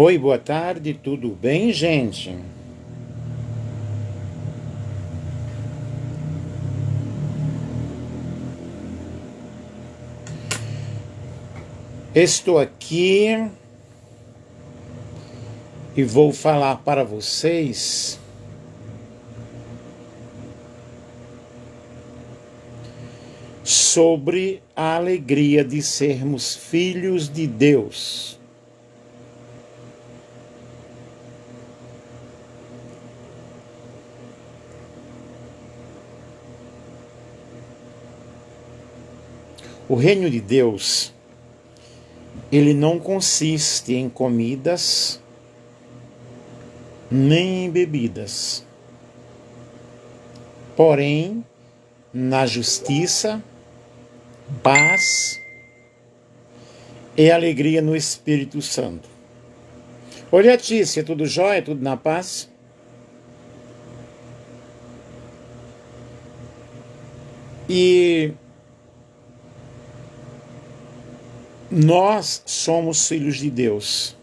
Oi, boa tarde, tudo bem, gente? Estou aqui e vou falar para vocês sobre a alegria de sermos filhos de Deus. O reino de Deus, ele não consiste em comidas nem em bebidas, porém na justiça, paz e alegria no Espírito Santo. Oi, Letícia, tudo jóia? Tudo na paz? E nós somos filhos de Deus.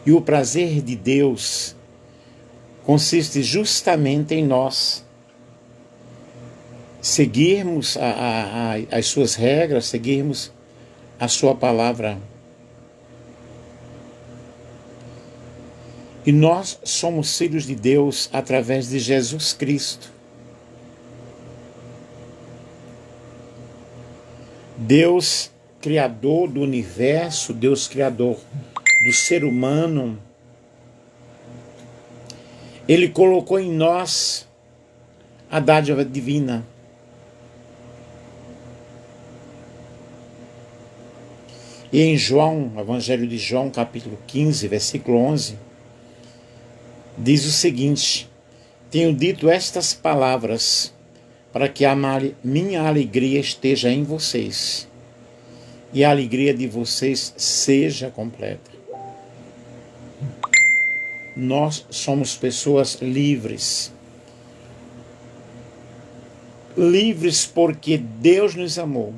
E o prazer de Deus consiste justamente em nós seguirmos as suas regras, seguirmos a sua palavra. E nós somos filhos de Deus através de Jesus Cristo. Deus, Criador do universo, Deus, Criador do ser humano, Ele colocou em nós a dádiva divina. E em João, Evangelho de João, capítulo 15, versículo 11, diz o seguinte: tenho dito estas palavras para que a minha alegria esteja em vocês e a alegria de vocês seja completa. Nós somos pessoas livres. Livres porque Deus nos amou.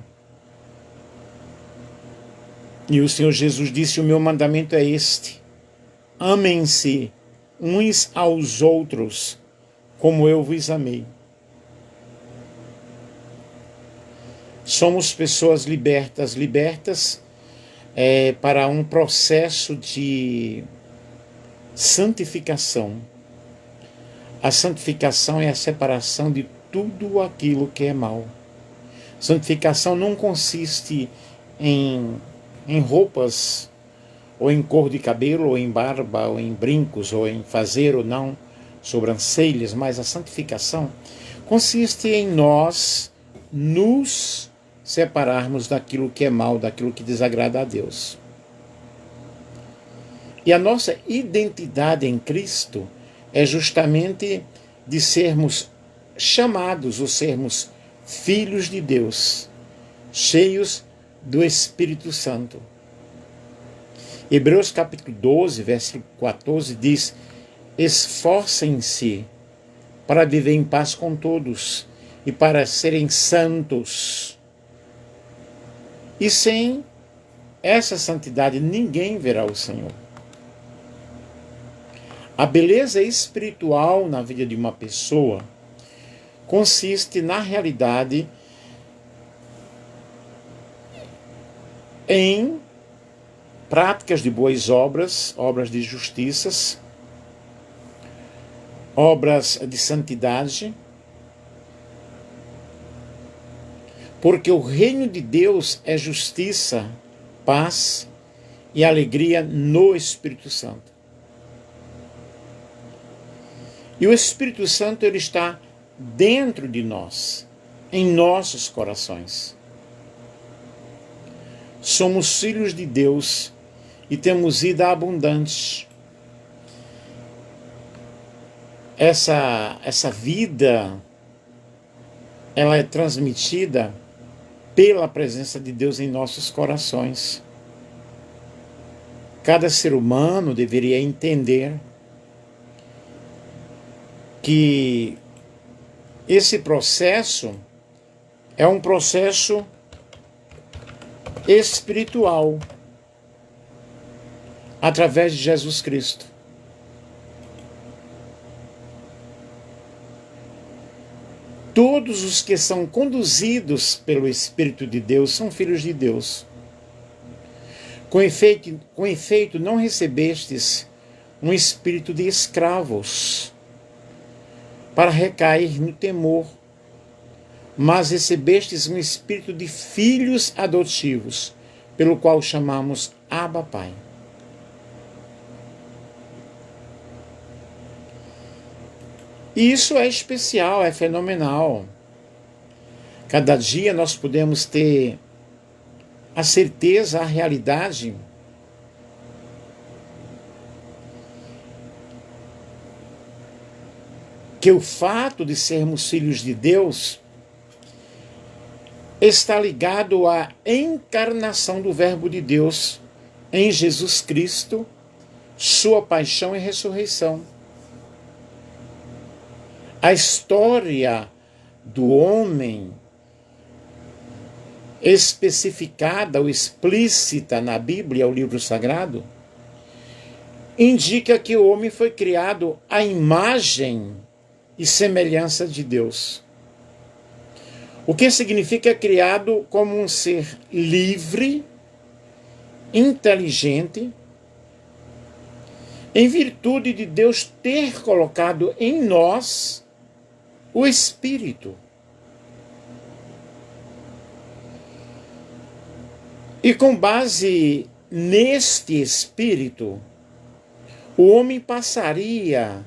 E o Senhor Jesus disse: o meu mandamento é este: amem-se uns aos outros, como eu vos amei. Somos pessoas libertas para um processo de santificação. A santificação é a separação de tudo aquilo que é mal. Santificação não consiste em roupas, ou em cor de cabelo, ou em barba, ou em brincos, ou em fazer ou não sobrancelhas, mas a santificação consiste em nós nos separarmos daquilo que é mal, daquilo que desagrada a Deus. E a nossa identidade em Cristo é justamente de sermos chamados, ou sermos filhos de Deus, cheios do Espírito Santo. Hebreus capítulo 12, versículo 14 diz: esforcem-se para viver em paz com todos e para serem santos. E sem essa santidade ninguém verá o Senhor. A beleza espiritual na vida de uma pessoa consiste, na realidade, em práticas de boas obras, obras de justiças, obras de santidade, porque o reino de Deus é justiça, paz e alegria no Espírito Santo. E o Espírito Santo, ele está dentro de nós, em nossos corações. Somos filhos de Deus e temos vida abundante. Essa vida, ela é transmitida pela presença de Deus em nossos corações. Cada ser humano deveria entender que esse processo é um processo espiritual. através de Jesus Cristo. Todos os que são conduzidos pelo Espírito de Deus são filhos de Deus. Com efeito, não recebestes um espírito de escravos para recair no temor, mas recebestes um espírito de filhos adotivos, pelo qual chamamos Abba Pai. E isso é especial, é fenomenal. Cada dia nós podemos ter a certeza, a realidade que o fato de sermos filhos de Deus está ligado à encarnação do Verbo de Deus em Jesus Cristo, sua paixão e ressurreição. A história do homem, especificada ou explícita na Bíblia, o livro sagrado, indica que o homem foi criado à imagem e semelhança de Deus. O que significa criado como um ser livre, inteligente, em virtude de Deus ter colocado em nós o Espírito. E com base neste Espírito, o homem passaria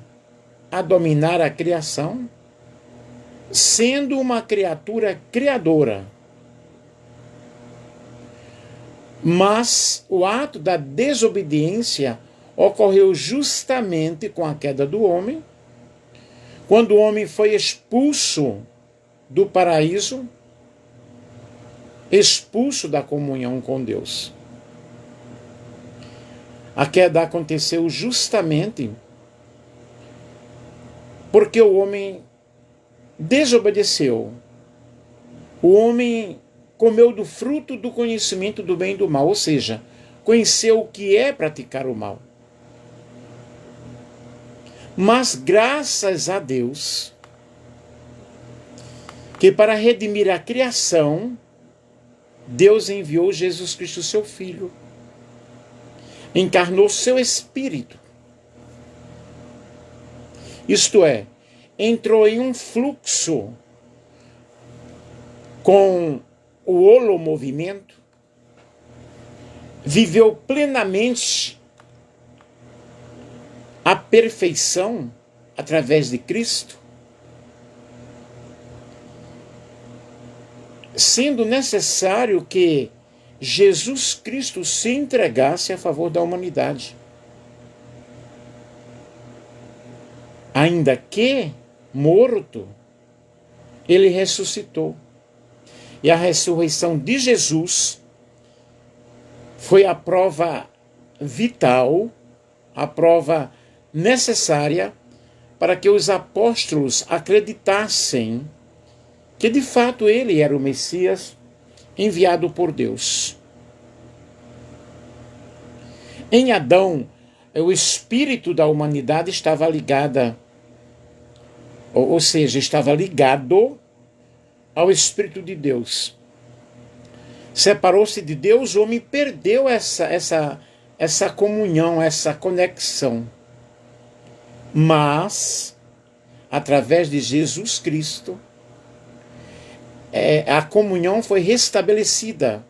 a dominar a criação, sendo uma criatura criadora. Mas o ato da desobediência ocorreu justamente com a queda do homem, quando o homem foi expulso do paraíso, expulso da comunhão com Deus. A queda aconteceu justamente porque o homem desobedeceu. O homem comeu do fruto do conhecimento do bem e do mal, ou seja, conheceu o que é praticar o mal. Mas graças a Deus, que para redimir a criação, Deus enviou Jesus Cristo, seu Filho, encarnou seu Espírito. Isto é, entrou em um fluxo com o holomovimento, viveu plenamente a perfeição através de Cristo, sendo necessário que Jesus Cristo se entregasse a favor da humanidade. Ainda que morto, ele ressuscitou. E a ressurreição de Jesus foi a prova vital, a prova necessária para que os apóstolos acreditassem que de fato ele era o Messias enviado por Deus. Em Adão, o espírito da humanidade estava ligado ao Espírito de Deus. Separou-se de Deus, o homem perdeu essa comunhão, essa conexão. Mas, através de Jesus Cristo, a comunhão foi restabelecida.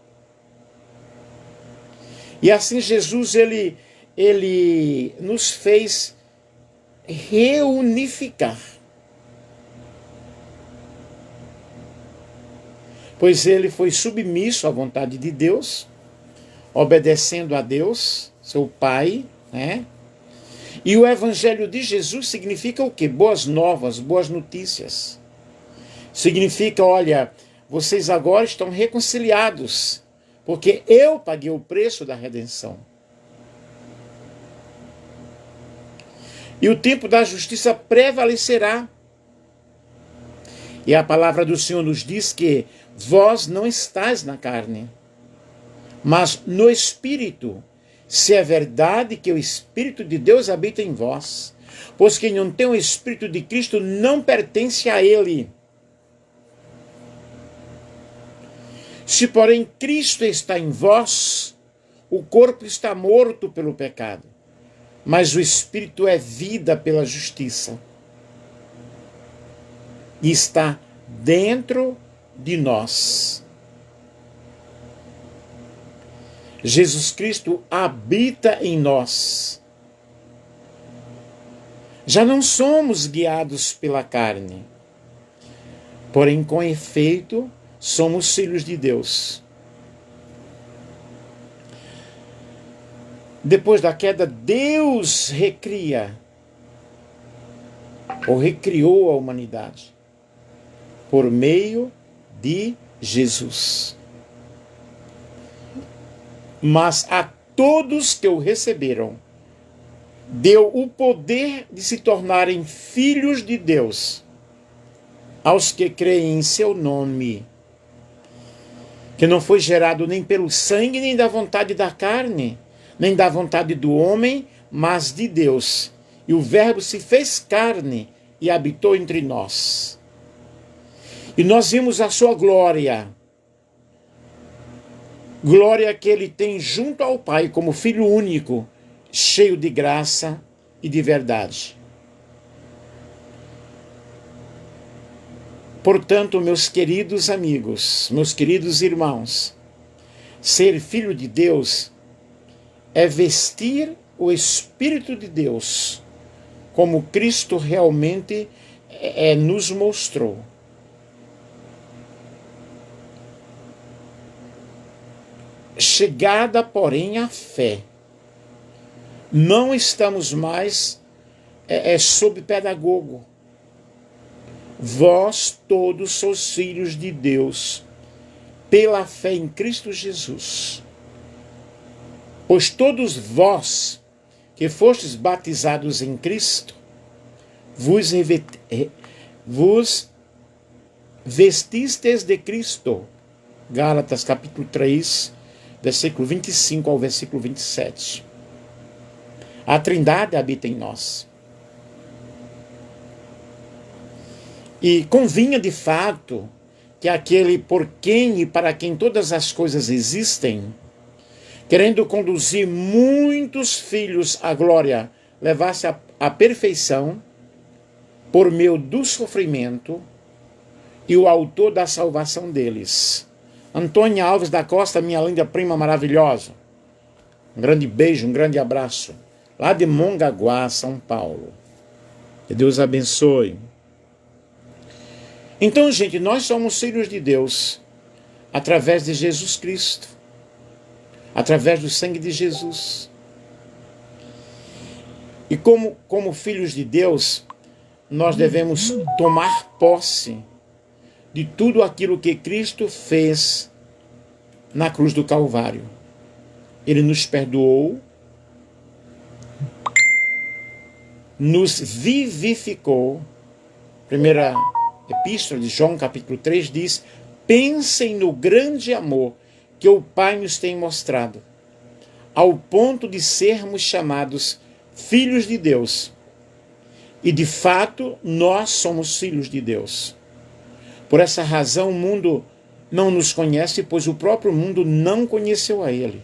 E assim Jesus, ele nos fez reunificar. Pois ele foi submisso à vontade de Deus, obedecendo a Deus, seu Pai, né? E o Evangelho de Jesus significa o quê? Boas novas, boas notícias. Significa, olha, vocês agora estão reconciliados, porque eu paguei o preço da redenção. E o tempo da justiça prevalecerá. E a palavra do Senhor nos diz que vós não estáis na carne, mas no Espírito, se é verdade que o Espírito de Deus habita em vós. Pois quem não tem o Espírito de Cristo não pertence a ele. Se, porém, Cristo está em vós, o corpo está morto pelo pecado, mas o Espírito é vida pela justiça. E está dentro de nós. Jesus Cristo habita em nós. Já não somos guiados pela carne, porém, com efeito, somos filhos de Deus. Depois da queda, Deus recria, ou recriou a humanidade, por meio de Jesus. Mas a todos que o receberam, deu o poder de se tornarem filhos de Deus, aos que creem em seu nome, que não foi gerado nem pelo sangue, nem da vontade da carne, nem da vontade do homem, mas de Deus. E o Verbo se fez carne e habitou entre nós. E nós vimos a sua glória, glória que ele tem junto ao Pai como Filho único, cheio de graça e de verdade. Portanto, meus queridos amigos, meus queridos irmãos, ser filho de Deus é vestir o Espírito de Deus, como Cristo realmente nos mostrou. Chegada, porém, à fé, não estamos mais sob pedagogo. Vós todos sois filhos de Deus, pela fé em Cristo Jesus. Pois todos vós, que fostes batizados em Cristo, vos vestistes de Cristo. Gálatas capítulo 3, versículo 25 ao versículo 27. A Trindade habita em nós. E convinha de fato que aquele por quem e para quem todas as coisas existem, querendo conduzir muitos filhos à glória, levasse à perfeição por meio do sofrimento e o autor da salvação deles. Antônia Alves da Costa, minha linda prima maravilhosa. Um grande beijo, um grande abraço. Lá de Mongaguá, São Paulo. Que Deus abençoe. Então, gente, nós somos filhos de Deus através de Jesus Cristo, através do sangue de Jesus. E como filhos de Deus, nós devemos tomar posse de tudo aquilo que Cristo fez na cruz do Calvário. Ele nos perdoou, nos vivificou. Primeira Epístola de João, capítulo 3, diz: pensem no grande amor que o Pai nos tem mostrado, ao ponto de sermos chamados filhos de Deus. E de fato, nós somos filhos de Deus. Por essa razão, o mundo não nos conhece, pois o próprio mundo não conheceu a Ele.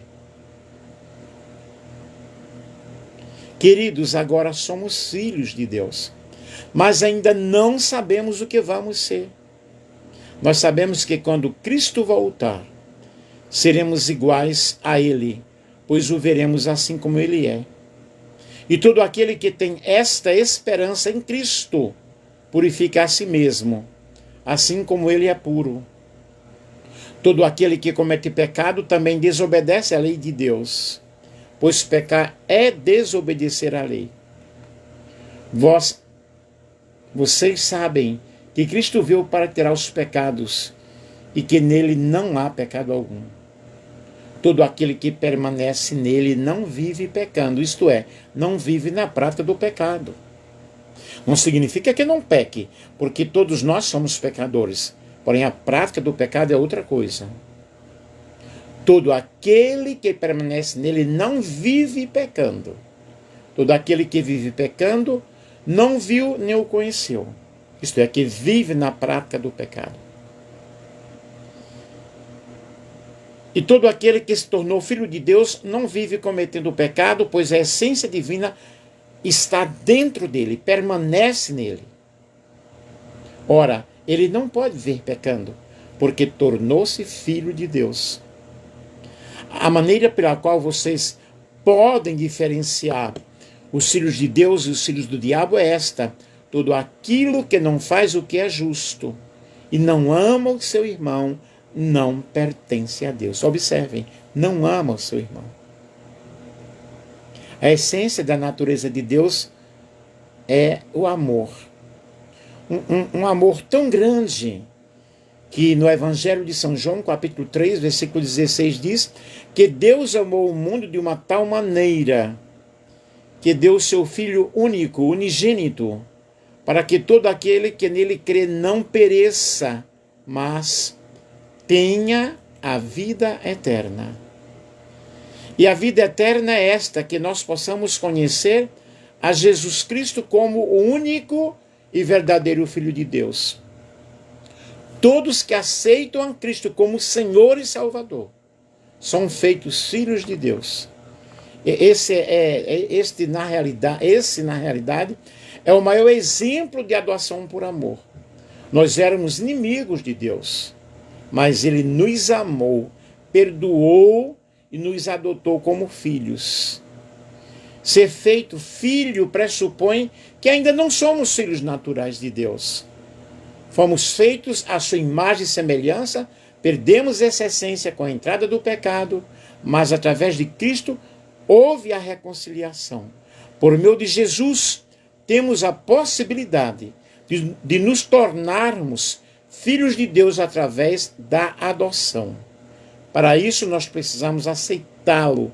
Queridos, agora somos filhos de Deus, mas ainda não sabemos o que vamos ser. Nós sabemos que quando Cristo voltar, seremos iguais a Ele, pois o veremos assim como Ele é. E todo aquele que tem esta esperança em Cristo, purifica a si mesmo, assim como Ele é puro. Todo aquele que comete pecado também desobedece à lei de Deus, pois pecar é desobedecer à lei. Vocês sabem que Cristo veio para tirar os pecados e que nele não há pecado algum. Todo aquele que permanece nele não vive pecando, isto é, não vive na prática do pecado. Não significa que não peque, porque todos nós somos pecadores, porém a prática do pecado é outra coisa. todo aquele que permanece nele não vive pecando. Todo aquele que vive pecando não viu nem o conheceu. Isto é, que vive na prática do pecado. E todo aquele que se tornou filho de Deus não vive cometendo o pecado, pois a essência divina está dentro dele, permanece nele. Ora, ele não pode ver pecando, porque tornou-se filho de Deus. A maneira pela qual vocês podem diferenciar os filhos de Deus e os filhos do diabo é esta: todo aquilo que não faz o que é justo e não ama o seu irmão não pertence a Deus. Observem, não ama o seu irmão. A essência da natureza de Deus é o amor. Um amor tão grande que no Evangelho de São João, capítulo 3, versículo 16, diz que Deus amou o mundo de uma tal maneira que deu o seu Filho único, unigênito, para que todo aquele que nele crê não pereça, mas tenha a vida eterna. E a vida eterna é esta, que nós possamos conhecer a Jesus Cristo como o único e verdadeiro Filho de Deus. Todos que aceitam a Cristo como Senhor e Salvador são feitos filhos de Deus. Esse, na realidade, é o maior exemplo de adoção por amor. Nós éramos inimigos de Deus, mas Ele nos amou, perdoou e nos adotou como filhos. Ser feito filho pressupõe que ainda não somos filhos naturais de Deus. Fomos feitos à sua imagem e semelhança, perdemos essa essência com a entrada do pecado, mas através de Cristo houve a reconciliação. Por meio de Jesus, temos a possibilidade de nos tornarmos filhos de Deus através da adoção. Para isso, nós precisamos aceitá-lo,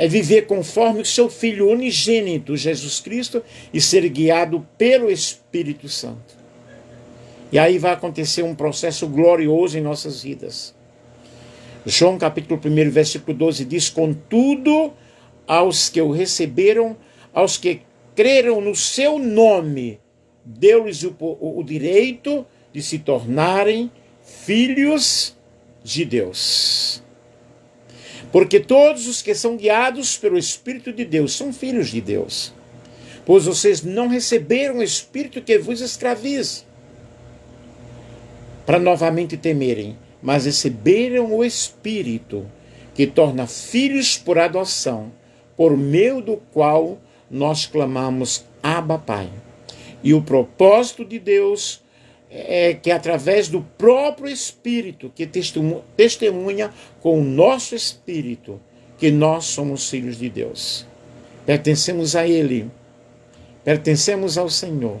viver conforme o seu Filho unigênito, Jesus Cristo, e ser guiado pelo Espírito Santo. E aí vai acontecer um processo glorioso em nossas vidas. João capítulo 1, versículo 12 diz: contudo, aos que o receberam, aos que creram no seu nome, deu-lhes o direito de se tornarem filhos de Deus. Porque todos os que são guiados pelo Espírito de Deus são filhos de Deus. Pois vocês não receberam o Espírito que vos escraviza, para novamente temerem, mas receberam o Espírito que torna filhos por adoção, por meio do qual nós clamamos Abba, Pai. E o propósito de Deus é que através do próprio Espírito, que testemunha com o nosso Espírito, que nós somos filhos de Deus. Pertencemos a Ele, pertencemos ao Senhor.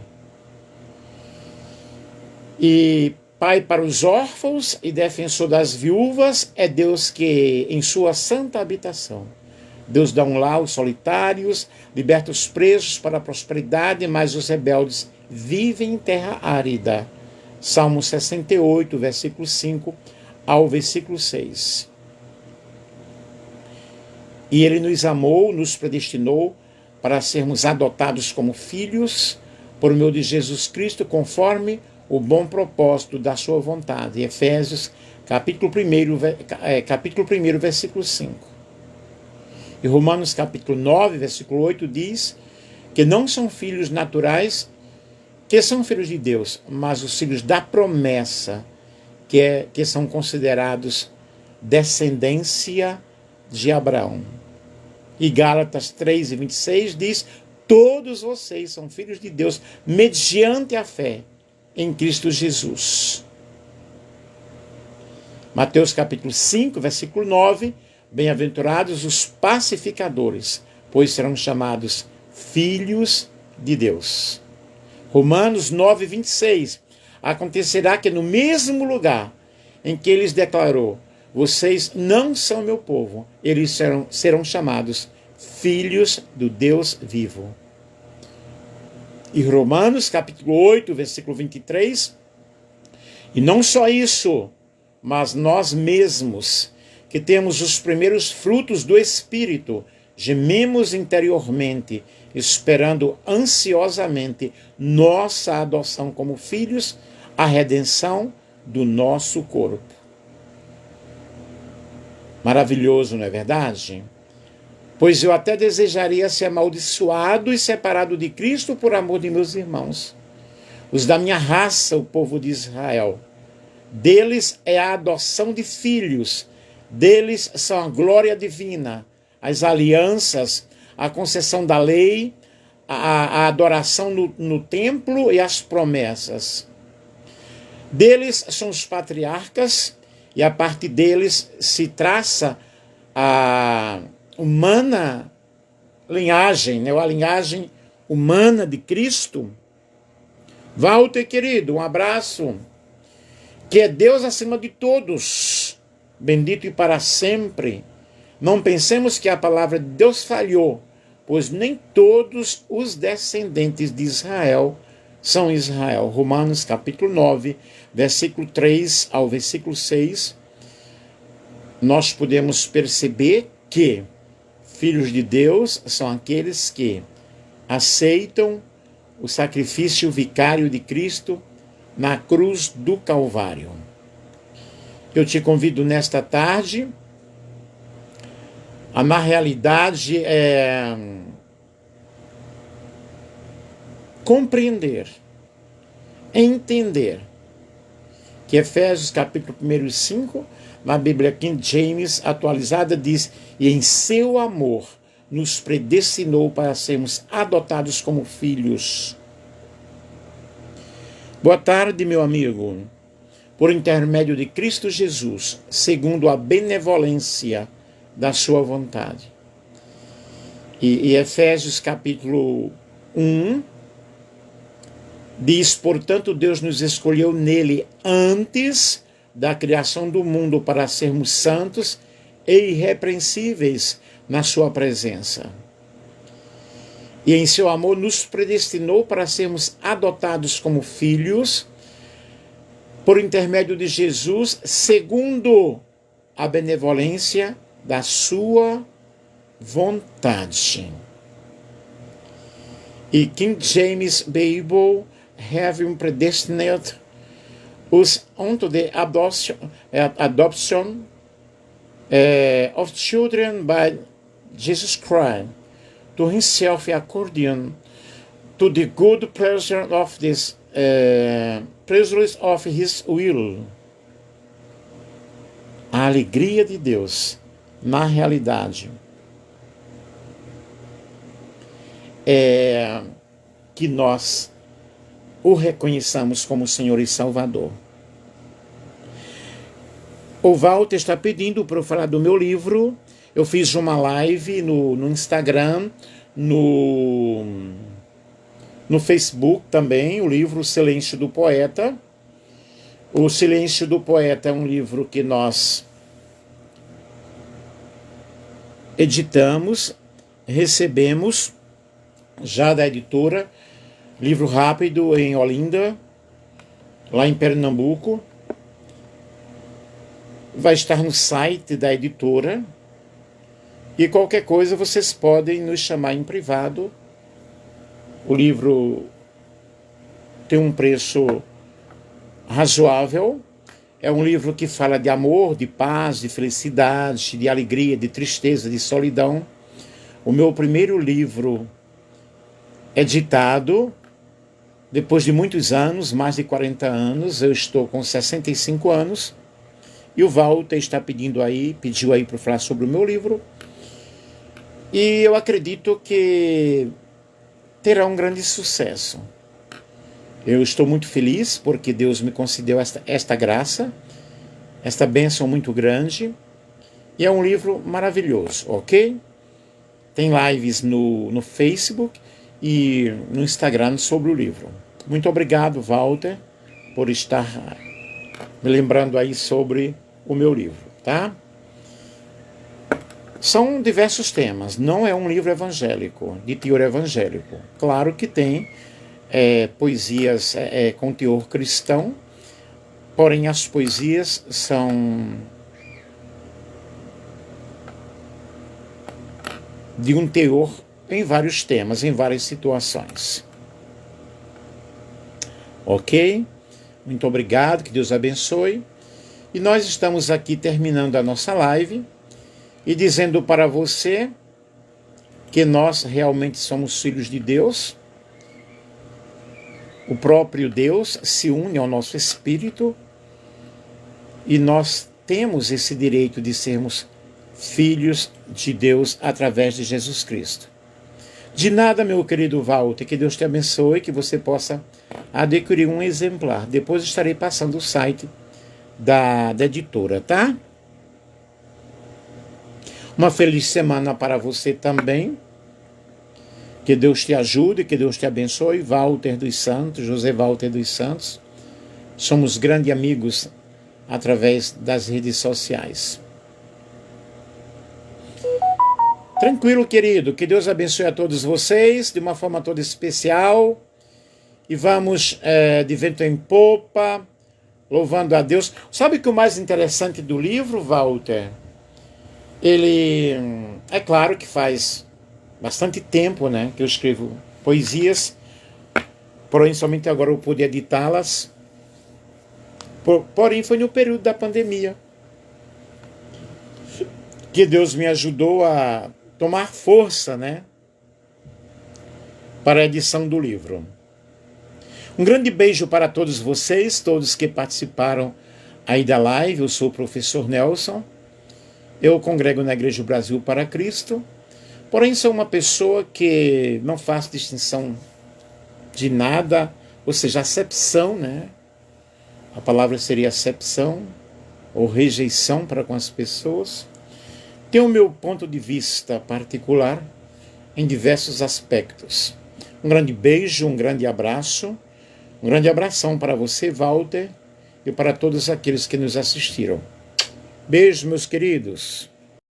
E Pai para os órfãos e defensor das viúvas é Deus que, em sua santa habitação, Deus dá um lar aos solitários, liberta os presos para a prosperidade, mas os rebeldes vivem em terra árida. Salmo 68, versículo 5 ao versículo 6. E Ele nos amou, nos predestinou para sermos adotados como filhos por meio de Jesus Cristo, conforme o bom propósito da sua vontade. Efésios, capítulo 1, versículo 5. E Romanos, capítulo 9, versículo 8, diz que não são filhos naturais que são filhos de Deus, mas os filhos da promessa, que são considerados descendência de Abraão. E Gálatas 3 e 26 diz: todos vocês são filhos de Deus mediante a fé em Cristo Jesus. Mateus capítulo 5, versículo 9: bem-aventurados os pacificadores, pois serão chamados filhos de Deus. Romanos 9, 26: acontecerá que no mesmo lugar em que eles declarou: vocês não são meu povo, eles serão chamados filhos do Deus vivo. E Romanos capítulo 8, versículo 23: e não só isso, mas nós mesmos, que temos os primeiros frutos do Espírito, gememos interiormente, esperando ansiosamente nossa adoção como filhos, a redenção do nosso corpo. Maravilhoso, não é verdade? Pois eu até desejaria ser amaldiçoado e separado de Cristo por amor de meus irmãos, os da minha raça, o povo de Israel. Deles é a adoção de filhos, deles são a glória divina, as alianças, a concessão da lei, a adoração no templo e as promessas. Deles são os patriarcas, e a partir deles se traça a humana linhagem, né? A linhagem humana de Cristo. Walter, querido, um abraço. Que é Deus acima de todos, bendito e para sempre. Não pensemos que a palavra de Deus falhou, pois nem todos os descendentes de Israel são Israel. Romanos capítulo 9, versículo 3 ao versículo 6, nós podemos perceber que filhos de Deus são aqueles que aceitam o sacrifício vicário de Cristo na cruz do Calvário. Eu te convido nesta tarde a, na realidade, compreender, entender que Efésios capítulo 1 e 5, na Bíblia King James atualizada, diz: e em seu amor nos predestinou para sermos adotados como filhos. Boa tarde, meu amigo. Por intermédio de Cristo Jesus, segundo a benevolência da sua vontade. E Efésios capítulo 1 diz: portanto, Deus nos escolheu nele antes da criação do mundo para sermos santos e irrepreensíveis na sua presença. E em seu amor nos predestinou para sermos adotados como filhos por intermédio de Jesus, segundo a benevolência da sua vontade. E King James Bible, having predestinated us unto the adoption of children by Jesus Christ, to himself according to the good pleasure of this pleasures of his will. A alegria de Deus, na realidade, é que nós o reconheçamos como Senhor e Salvador. O Walter está pedindo para eu falar do meu livro. Eu fiz uma live no Instagram, no Facebook também, o livro O Silêncio do Poeta. O Silêncio do Poeta é um livro que nós editamos, recebemos já da editora, livro rápido em Olinda, lá em Pernambuco. Vai estar no site da editora. E qualquer coisa vocês podem nos chamar em privado. O livro tem um preço razoável. É um livro que fala de amor, de paz, de felicidade, de alegria, de tristeza, de solidão. O meu primeiro livro editado, depois de muitos anos, mais de 40 anos, eu estou com 65 anos. E o Walter está pediu aí para falar sobre o meu livro. E eu acredito que terá um grande sucesso. Eu estou muito feliz porque Deus me concedeu esta graça, esta bênção muito grande. E é um livro maravilhoso, ok? Tem lives no Facebook e no Instagram sobre o livro. Muito obrigado, Walter, por estar me lembrando aí sobre o meu livro, tá? São diversos temas, não é um livro evangélico, de teor evangélico. Claro que tem poesias com teor cristão, porém as poesias são de um teor em vários temas, em várias situações. Ok? Muito obrigado, que Deus abençoe. E nós estamos aqui terminando a nossa live e dizendo para você que nós realmente somos filhos de Deus. O próprio Deus se une ao nosso espírito e nós temos esse direito de sermos filhos de Deus através de Jesus Cristo. De nada, meu querido Walter, que Deus te abençoe, que você possa adquirir um exemplar. Depois estarei passando o site da editora, tá? Uma feliz semana para você também. Que Deus te ajude, que Deus te abençoe. Walter dos Santos, José Walter dos Santos. Somos grandes amigos através das redes sociais. Tranquilo, querido. Que Deus abençoe a todos vocês de uma forma toda especial. E vamos de vento em popa, louvando a Deus. Sabe o que é o mais interessante do livro, Walter? Ele, é claro que faz bastante tempo, né, que eu escrevo poesias, porém somente agora eu pude editá-las. Porém foi no período da pandemia que Deus me ajudou a tomar força, né, para a edição do livro. Um grande beijo para todos vocês, todos que participaram aí da live. Eu sou o professor Nelson, eu congrego na Igreja do Brasil para Cristo, porém sou uma pessoa que não faz distinção de nada, ou seja, acepção, né? A palavra seria acepção ou rejeição para com as pessoas. Tenho o meu ponto de vista particular em diversos aspectos. Um grande beijo, um grande abraço, um grande abração para você, Walter, e para todos aqueles que nos assistiram. Beijo, meus queridos.